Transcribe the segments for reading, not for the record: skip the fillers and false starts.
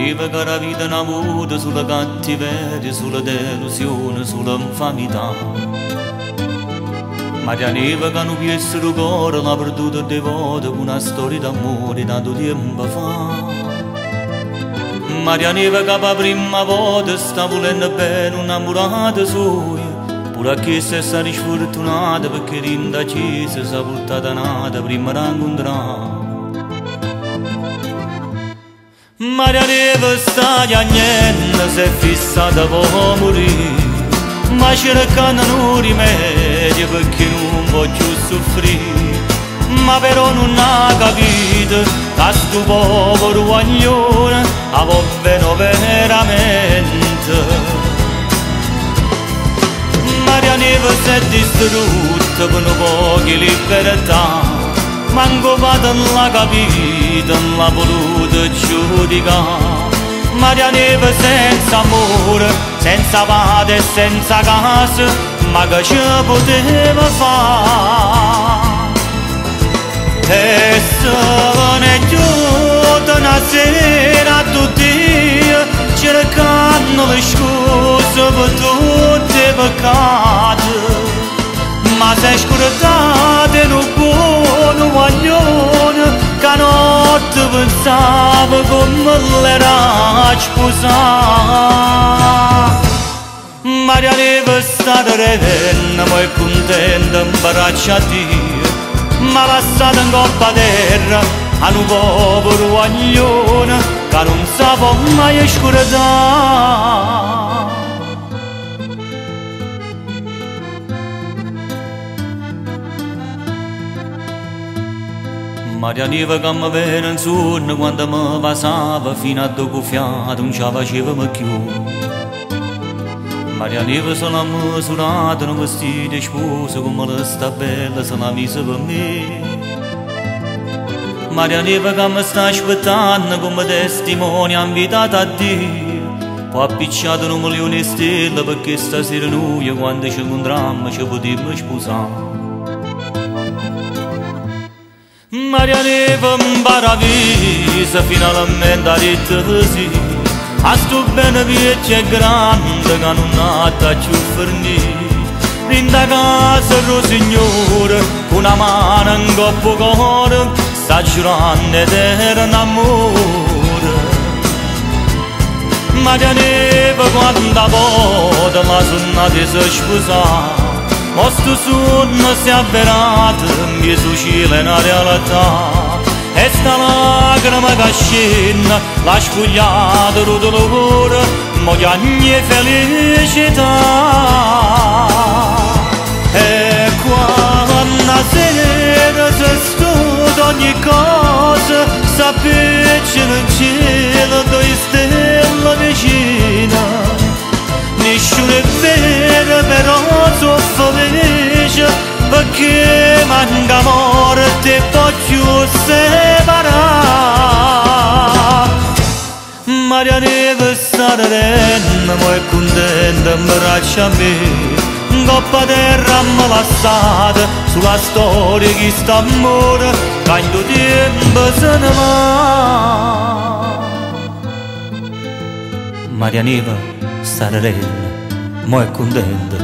neve che la vita non ha avuto sulla cattiveria, sulla delusione, sulla infamità. Maria Neve che non piesse il cuore l'ha perduto devoto con una storia d'amore tanto tempo fa. Maria Neve che per prima volta sta volendo bene un'ammurata sua, pure a chi si è stata sfortunata perché rinda accesa si è portata nata prima di incontrare. Maria Neve sta piagnendo, si è fissata per morire, ma cercando un rimedio perché non può più soffrire. Ma però non ha capito che sto povero guaglione a vogliono veramente. Maria Neve si è distrutta per poche libertà, manco vado non l'ha capito, non l'ha voluto giudicare. Maria Neve senza amore, senza padre e senza casa, ma che ci poteva fare? E se ne è giunta una sera a tutti, cercando le scuse per tutti i peccati, ma si è scordata in un buon guaglione che a notte pensava come l'era sposata. Maria Neve sta terrena, ma è contenta in braccia a Dio, ma lasciata in coppa terra a un povero guaglione che non si può mai scordare. Maria Neve che mi viene intorno quando mi passava fino a dopo fiato non ci faceva più. Maria Neve se l'ha misurata in un vestito di sposa come la sta bella se l'ha mise per me. Maria Neve che mi sta aspettando come testimone invitata a Dio, poi ha appicciato 1 milione di stelle perché stasera noi quando ci incontrammo ci potremmo sposare. Maria Neve mbaravisa finalmente ha detto così, a sto bene vecchio e grande che non ha più fornito. Rinda casa Rosignore, con una mano in coppa cuore, sta giurando eterno amore. Maria Neve quando vota la sonata si sposa, ma sto sonno si è avverato, mio cielo è una realtà. E sta lacrima che scende, l'ha sfogliato il dolore, ma che ogni felicità. E quando sera si studia ogni cosa, sapete nel cielo 2 stelle vicine. Nessuno è vero, però sono felice, perché manca morte e poi più separare. Maria Neve sta terrena, ma è contenta in braccia a me, coppa terra mi lasciata sulla storia di st'amore che in tuo tempo se ne va. Maria Neve sta terrena, ma è contenta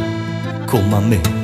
come a me.